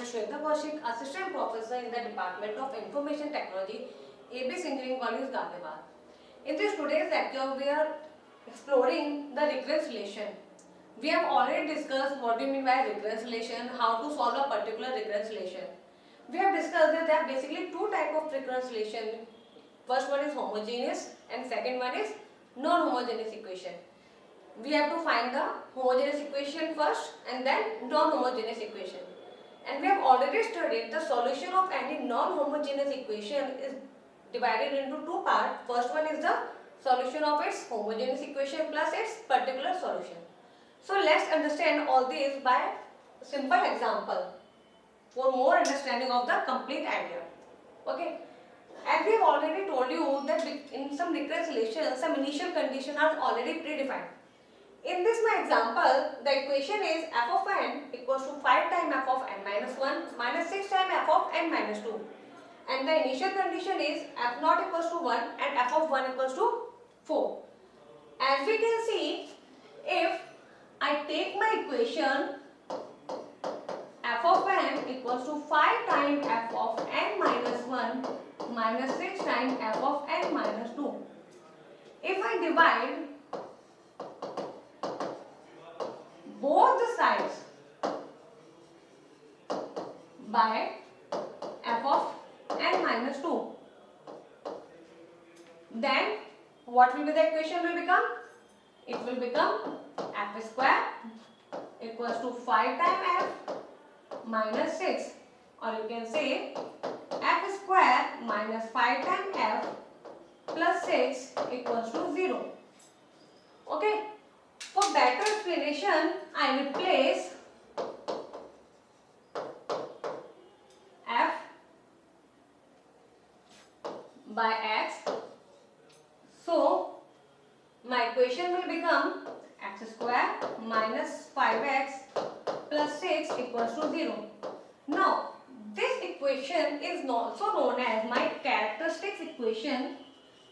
am Shweta Kaushik, Assistant Professor in the Department of Information Technology, ABS Engineering College, Gandhidham. In this today's lecture, we are exploring the recurrence relation. We have already discussed what we mean by recurrence relation, how to solve a particular recurrence relation. We have discussed that there are basically two types of recurrence relation. First one is homogeneous and second one is non-homogeneous equation. We have to find the homogeneous equation first and then non-homogeneous equation. And we have already studied the solution of any non-homogeneous equation is divided into two parts. First one is the solution of its homogeneous equation plus its particular solution. So let's understand all these by simple example for more understanding of the complete idea. Okay. As we have already told you that in some recurrence relations, some initial conditions are already predefined. In this my example, the equation is f of n equals to 5 times f of n minus 1 minus 6 times f of n minus 2. And the initial condition is f naught equals to 1 and f of 1 equals to 4. As we can see, if I take my equation f of n equals to 5 times f of n minus 1 minus 6 times f of n minus 2. If I divide both the sides by f of n minus 2, then what will be the equation will become? It will become f square equals to 5 times f minus 6, or you can say f square minus 5 times f plus 6 equals to 0. Okay. For better explanation, I replace f by x. So, my equation will become x square minus 5x plus 6 equals to 0. Now, this equation is also known as my characteristics equation,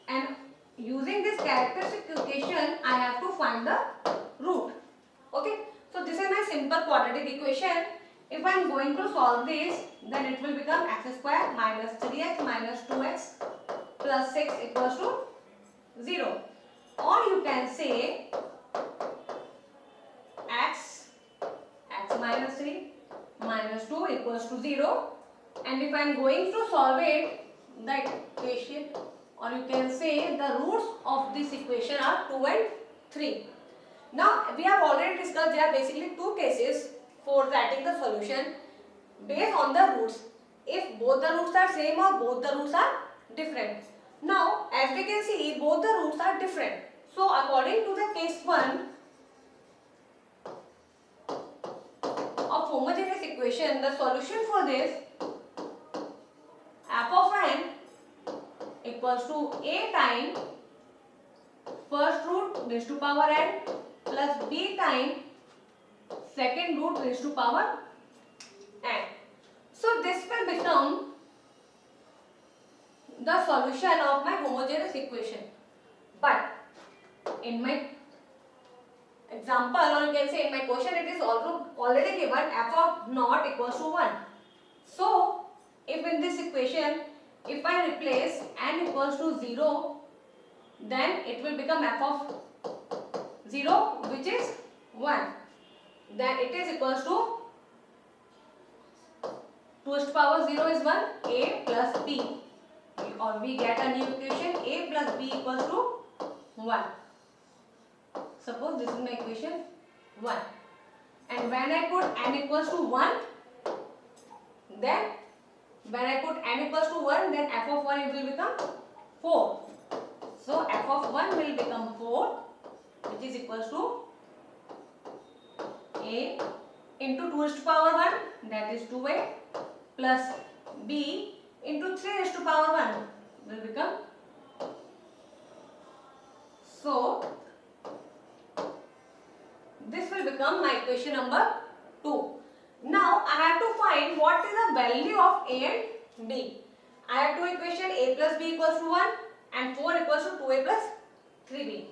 and using this characteristic equation, I have to find the root. Okay. So this is my simple quadratic equation. If I am going to solve this, then it will become x square minus 3x minus 2x plus 6 equals to 0. Or you can say x minus 3 minus 2 equals to 0. And if I am going to solve it, the equation, or you can say the roots of this equation are 2 and 3. Now we have already discussed there are basically two cases for writing the solution based on the roots. If both the roots are same or both the roots are different. Now as we can see, both the roots are different. So according to the case 1 of homogeneous equation, the solution for this f of n equals to a times first root raised to power n plus b times second root raised to power n. So this will become the solution of my homogeneous equation. But in my example, or you can say in my question, it is also already given f of naught equals to 1. So if in this equation, if I replace n equals to 0, then it will become f of 0, which is 1. Then it is equals to 2 to the power 0 is 1, a plus b. Or we get a new equation, a plus b equals to 1. Suppose this is my equation 1. And when I put n equals to 1, then when I put n equals to 1, then f of 1 will become 4. So f of 1 will become 4, which is equals to a into 2 to the power 1, that is 2a, plus b into 3 to the power 1 will become. So this will become my equation number 2. Now I have to find what is the value of a and b. I have two equations, a plus b equals to 1 and 4 equals to 2a plus 3b.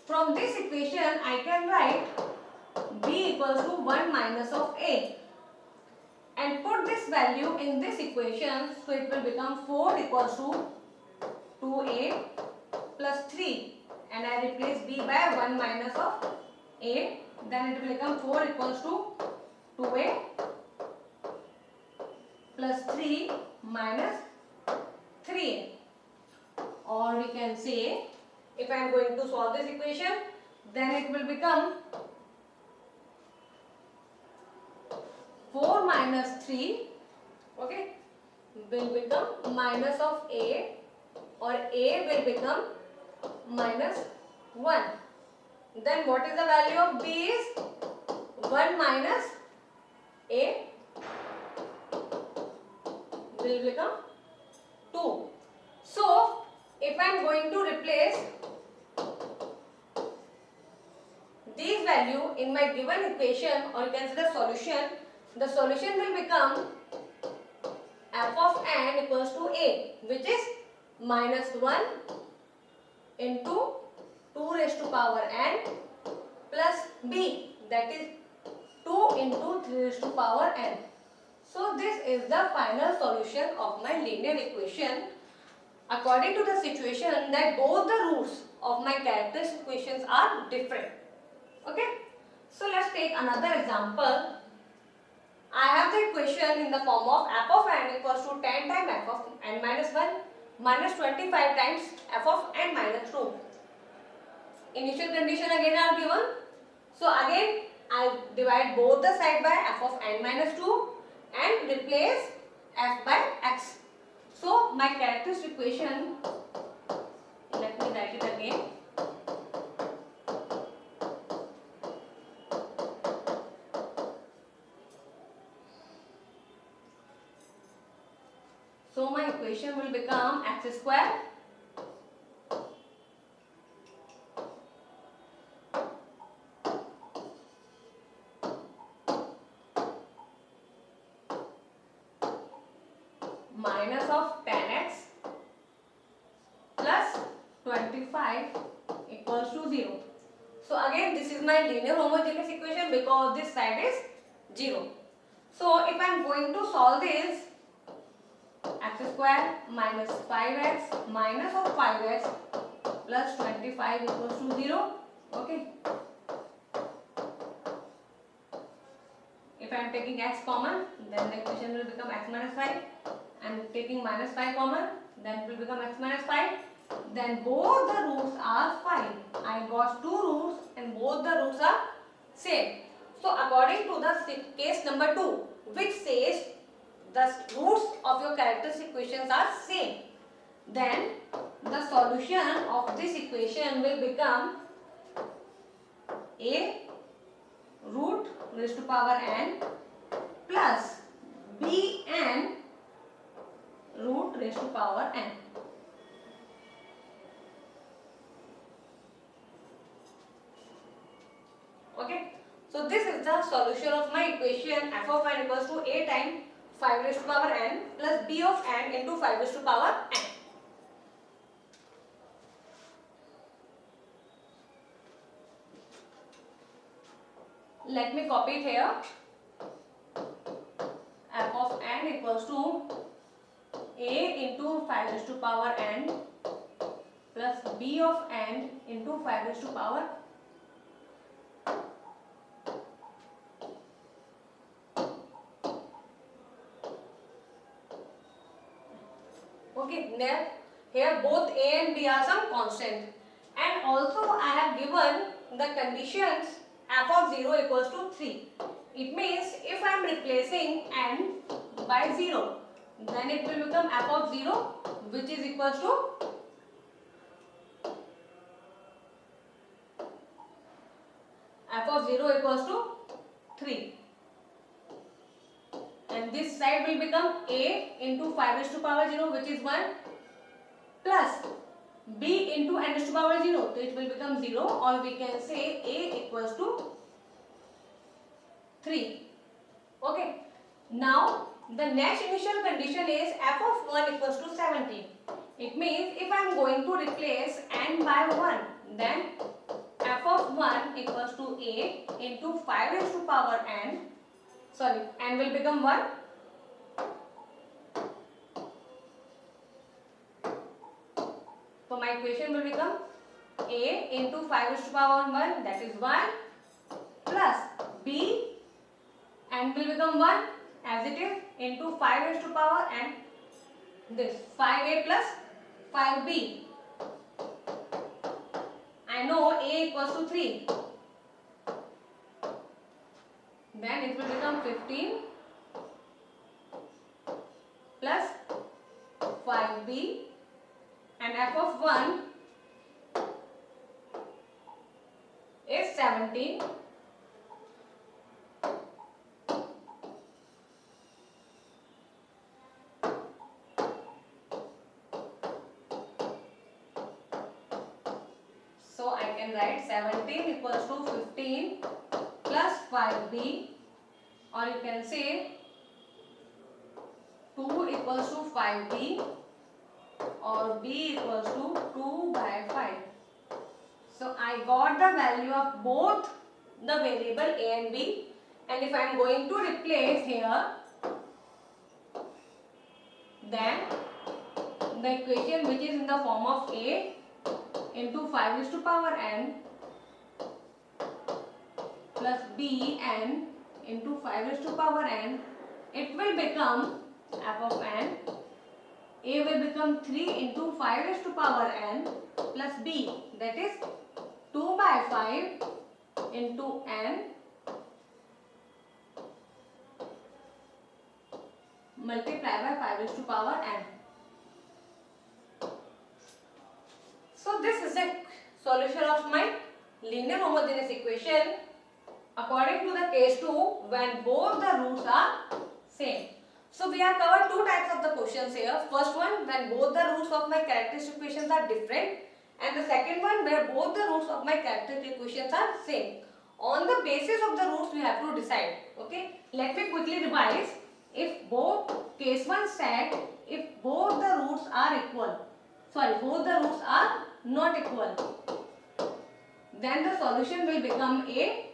From this equation I can write b equals to 1 minus of a. and put this value in this equation, so it will become 4 equals to 2a plus 3, and I replace b by 1 minus of a, then it will become 4 equals to 2a plus 3 minus 3a. Or we can say, if I am going to solve this equation, then it will become 4 minus 3, okay, will become minus of a, or a will become minus 1. Then what is the value of b is 1 minus a will become 2. So if I am going to replace these value in my given equation, or you can say the solution will become f of n equals to a, which is minus 1 into 2 raised to power n plus b, that is 2 into 3 raised to power n. So this is the final solution of my linear equation according to the situation that both the roots of my characteristic equations are different. Okay, so let's take another example. I have the equation in the form of f of n equals to 10 times f of n minus 1 minus 25 times f of n minus 2. Initial condition again are given. So again I divide both the side by f of n minus 2 and replace f by x. So my characteristic equation, let me write it again. So my equation will become x square minus of 10x plus 25 equals to 0. So again this is my linear homogeneous equation because this side is 0. So if I am going to solve this, x square minus 5x minus of 5x plus 25 equals to 0. Okay. If I am taking x common, then the equation will become x minus 5. I am taking minus 5 common, then it will become x minus 5. Then both the roots are 5. I got 2 roots and both the roots are same. So according to the case number 2, which says the roots of your characteristic equations are same, then the solution of this equation will become a root raised to power n plus b n root raised to power n. Okay, so this is the solution of my equation f of n equals to a times 5 raised to power n plus b of n into 5 raised to power n. Let me copy it here. F of n equals to a into 5 raised to power n plus b of n into 5 raised to power. Okay, now here both a and b are some constant, and also I have given the conditions f of 0 equals to 3. It means if I am replacing n by 0, then it will become f of 0, which is equals to f of 0 equals to 3. And this side will become a into 5 raised to power 0, which is 1, plus b into n raised to power 0, so it will become 0, or we can say a equals to 3. Okay, now the next initial condition is f of 1 equals to 17. It means if I am going to replace n by 1, then f of 1 equals to a into 5 raised to power n, sorry, n will become 1 equation will become a into 5 raised to power 1, that is 1, plus b, and will become 1 as it is, into 5 raised to power and this 5a plus 5b. I know a equals to 3. Then it will become 15 plus 5b, and f of 1 is 17. So I can write 17 equals to 15 plus 5b, or you can say 2 equals to 5b, or b equals to 2 by 5. So I got the value of both the variable a and b, and if I am going to replace here, then the equation which is in the form of a into 5 raised to power n plus b n into 5 raised to power n, it will become f of n. A will become 3 into 5 raised to power n plus b, that is 2 by 5 into n multiplied by 5 raised to power n. So this is the solution of my linear homogeneous equation according to the case 2 when both the roots are same. So we have covered two types of the questions here. First one, when both the roots of my characteristic equations are different, and the second one where both the roots of my characteristic equations are same. On the basis of the roots we have to decide. Okay, let me quickly revise. If both, case 1 said if both the roots are equal, both the roots are not equal, then the solution will become a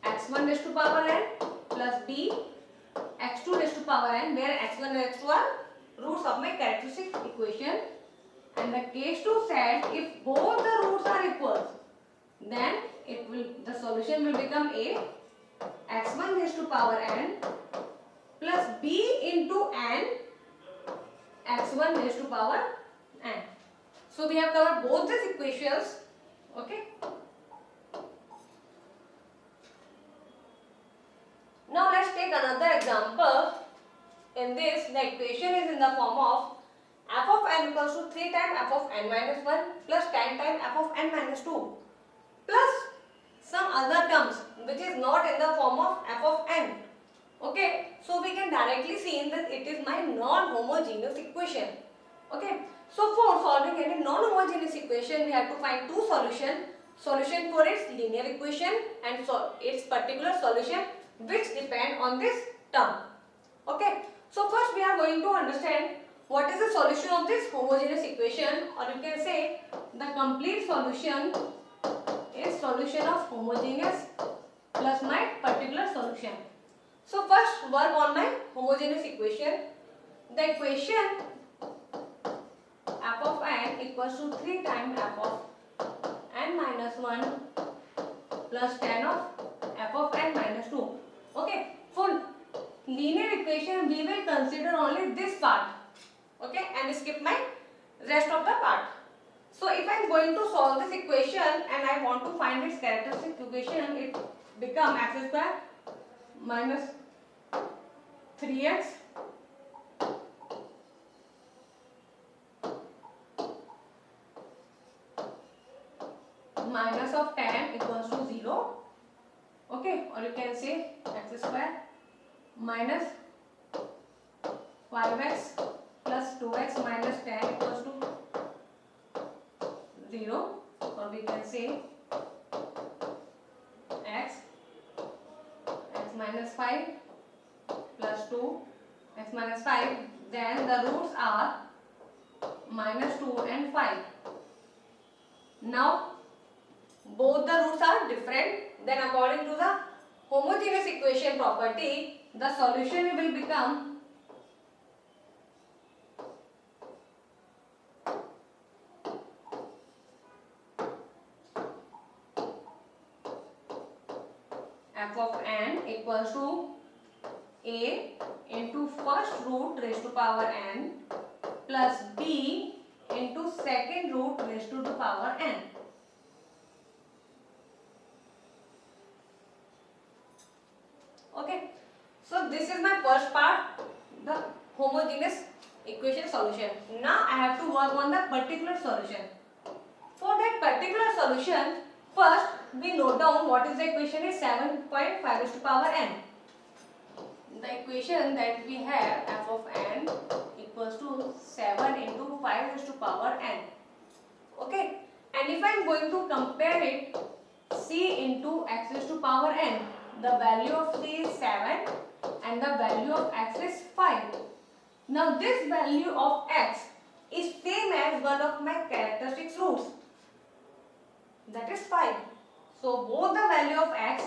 x1 raised to power n plus b x2 raised to power n, where x1 and x2 are roots of my characteristic equation. And the case 2 said if both the roots are equal, then the solution will become a x1 raised to power n plus b into n x1 raised to power n. So we have covered both these equations. Okay. Now let's take another example. In this, the equation is in the form of f of n equals to 3 times f of n minus 1 plus 10 times f of n minus 2 plus some other terms which is not in the form of f of n. Okay, so we can directly see that it is my non-homogeneous equation. Okay, so for solving any non-homogeneous equation, we have to find two solutions. Solution for its linear equation and its particular solution which depend on this term. Okay, so first we are going to understand what is the solution of this homogeneous equation, or you can say the complete solution is solution of homogeneous plus my particular solution. So first work on my homogeneous equation. The equation f of n equals to 3 times f of n minus 1 plus 10 of f of n minus 2. Okay, for linear equation we will consider only this part. Okay, and skip my rest of the part. So if I am going to solve this equation and I want to find its characteristic equation, it becomes x square minus 3x minus of 10 equals to 0. Okay, or you can say x square minus 5x plus 2x minus 10 equals to 0, or we can say x minus 5 plus 2 x minus 5, then the roots are minus 2 and 5. Now both the roots are different, then according to the homogeneous equation property, the solution will become f of n equals to a into first root raised to power n plus b into second root raised to the power n. Okay, so this is my first part, the homogeneous equation solution. Now I have to work on the particular solution. For that particular solution, first we note down what is the equation is 7.5 raised to power n. The equation that we have f of n equals to 7 into 5 raised to power n. Okay, and if I am going to compare it c into x raised to power n, the value of c is 7 and the value of x is 5. Now this value of x is same as one of my characteristic roots, that is 5. So both the value of x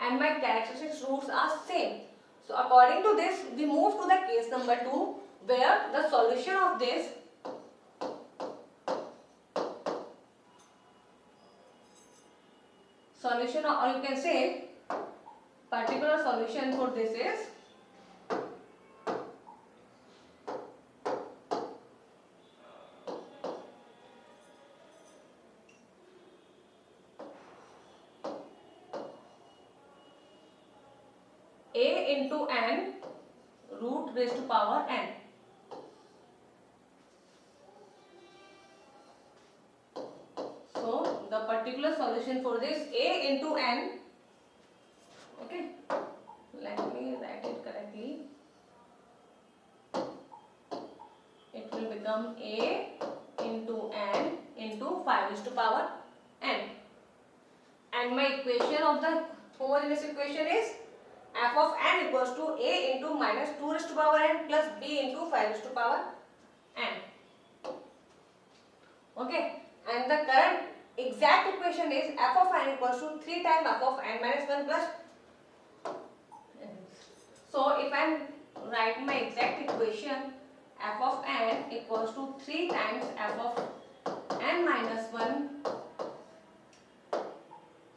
and my characteristic roots are same. So according to this, we move to the case number 2, where the solution of this solution, or you can say particular solution for this is a into n root raised to power n. So the particular solution for this a into n, okay, let me write it correctly. It will become a into n into 5 raised to power n. And my equation of the homogeneous equation is f of n equals to a into minus 2 raised to power n plus b into 5 raised to power n. Okay, and the current exact equation is f of n equals to 3 times f of n minus 1 plus. So if I am writing my exact equation, f of n equals to 3 times f of n minus 1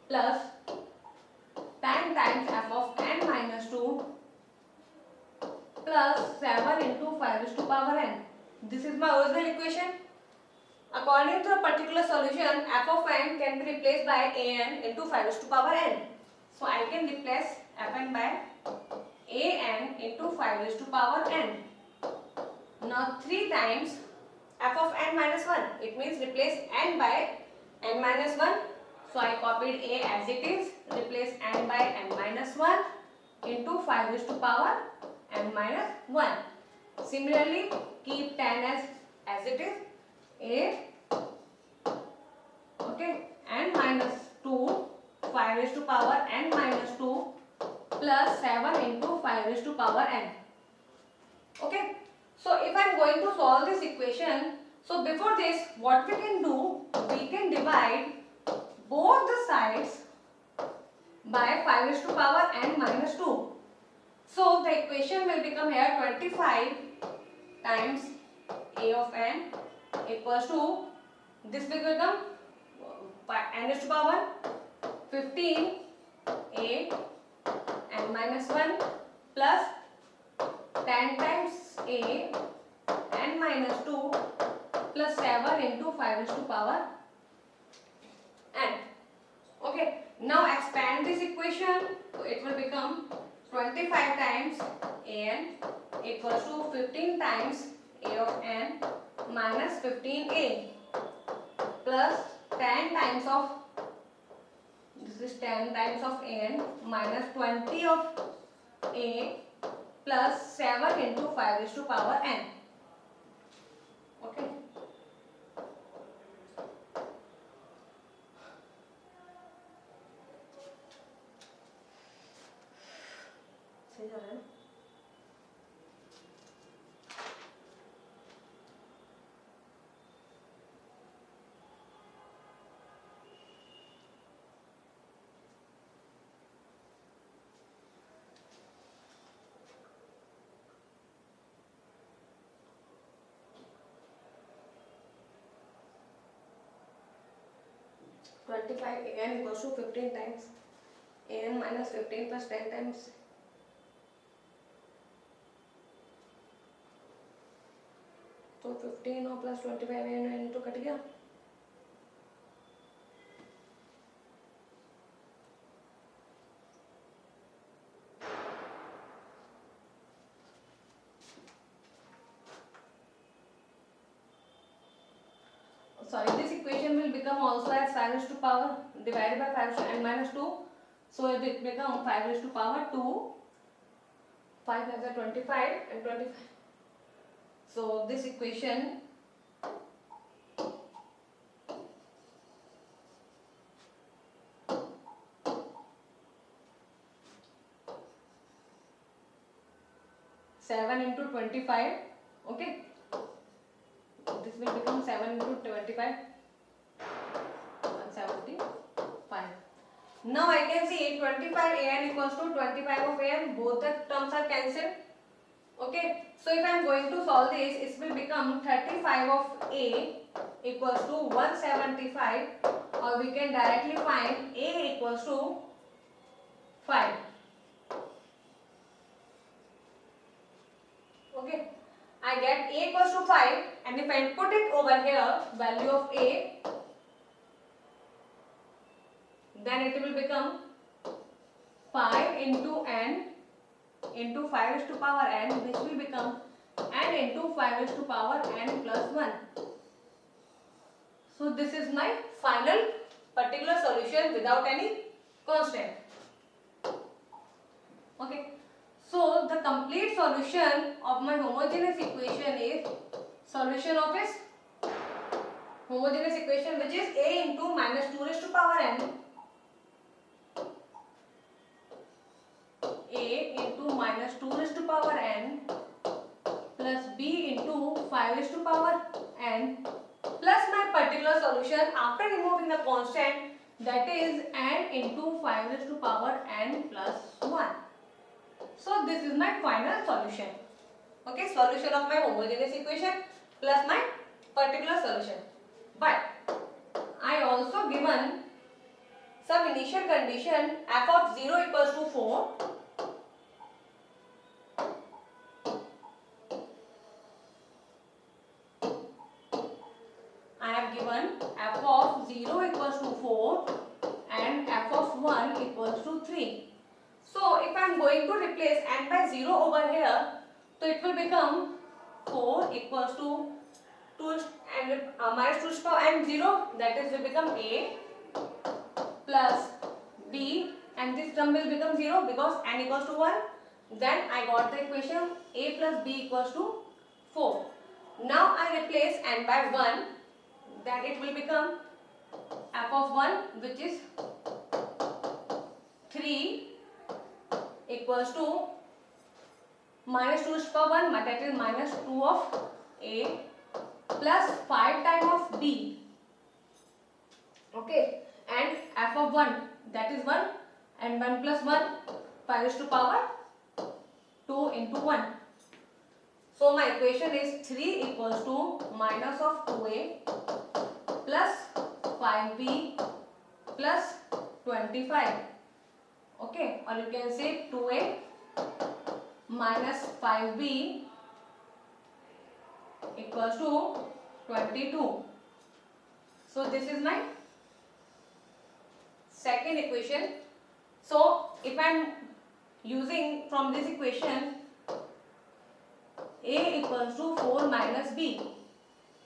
plus 10 times f of n minus 2 plus 7 into 5 raised to power n. This is my original equation. According to a particular solution, f of n can be replaced by an into 5 raised to power n. So I can replace fn by an into 5 raised to power n. Now 3 times f of n minus 1. It means replace n by n minus 1. So I copied a as it is, replace n by n minus 1 into 5 raised to power n minus 1. Similarly, keep 10 as it is, a, okay, n minus 2, 5 raised to power n minus 2 plus 7 into 5 raised to power n. Okay, so if I am going to solve this equation, so before this, what we can do, we can divide both the sides by 5 raised to power n minus 2. So the equation will become here 25 times a of n equals to, this will become n raised to power 15 a n minus 1 plus 10 times a n minus 2 plus 7 into 5 raised to power n. Okay, now expand this equation, so it will become 25 times an equals to 15 times a of n minus 15a plus 10 times of, this is 10 times of n minus 20 of a plus 7 into 5 raised to power n. Okay. सही जा रहा है? 25 an equals to 15 times an minus 15 plus 10 times. तो 15 और plus 25 an तो cut गया. Sorry, this equation will become also as 5 raised to power divided by 5 raised to n minus 2. So it will become 5 raised to power 2. 5 has a 25 and 25. So this equation seven into 25. Okay. This will become 7 into 25. 175. Now I can see 25 an equals to 25 of an. Both the terms are cancelled. Okay. So if I am going to solve this, it will become 35 of a equals to 175, or we can directly find a equals to 5. Okay. I get a equals to 5, and if I put it over here, value of a, then it will become 5 into n into 5 raised to power n, which will become n into 5 raised to power n plus 1. So this is my final particular solution without any constant. Okay. So the complete solution of my homogeneous equation is solution of its homogeneous equation, which is a into minus 2 raised to power n, a into minus 2 raised to power n plus b into 5 raised to power n plus my particular solution after removing the constant, that is n into 5 raised to power n plus 1. So this is my final solution. Okay, solution of my homogeneous equation plus my particular solution. But I also given some initial condition f of 0 equals to 4. I have given f of 0 equals to 4 and f of 1 equals to 3. So if I am going to replace n by 0 over here, so it will become 4 equals to 2 and minus 2 to the power n 0, that is will become a plus b, and this term will become 0 because n equals to 1. Then I got the equation a plus b equals to 4. Now I replace n by 1, then it will become f of 1, which is 3 equals to minus 2 to the power 1, that is minus 2 of a plus 5 times of b. Okay, and f of 1, that is 1, and 1 plus 1, 5 is to power 2 into 1. So my equation is 3 equals to minus of 2a plus 5b plus 25. Okay, or you can say 2a minus 5b equals to 22. So this is my second equation. So if I am using from this equation a equals to 4 minus b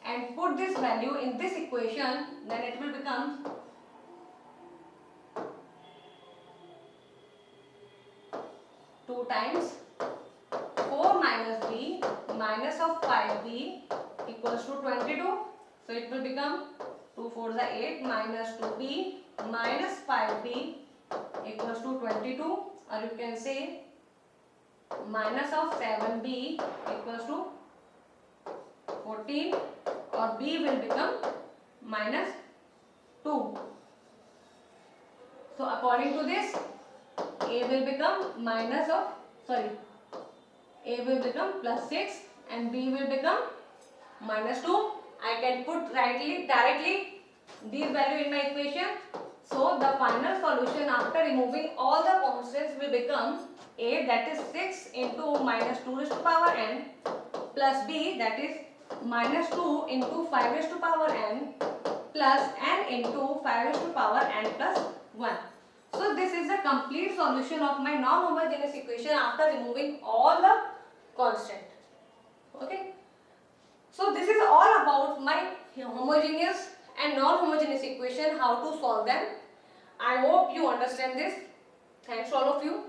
and put this value in this equation, then it will become 2 times 4 minus b minus of 5b equals to 22. So it will become 2 4 is 8 minus 2b minus 5b equals to 22, or you can say minus of 7b equals to 14, or b will become minus 2. So according to this, a will become minus of, sorry, a will become plus 6 and b will become minus 2. I can put directly these value in my equation. So the final solution after removing all the constants will become A, that is 6 into minus 2 raised to power n, plus B, that is minus 2 into 5 raised to power n, plus n into 5 raised to power n plus 1. So this is the complete solution of my non-homogeneous equation after removing all the constant. Okay. So this is all about my homogeneous and non-homogeneous equation, how to solve them. I hope you understand this. Thanks all of you.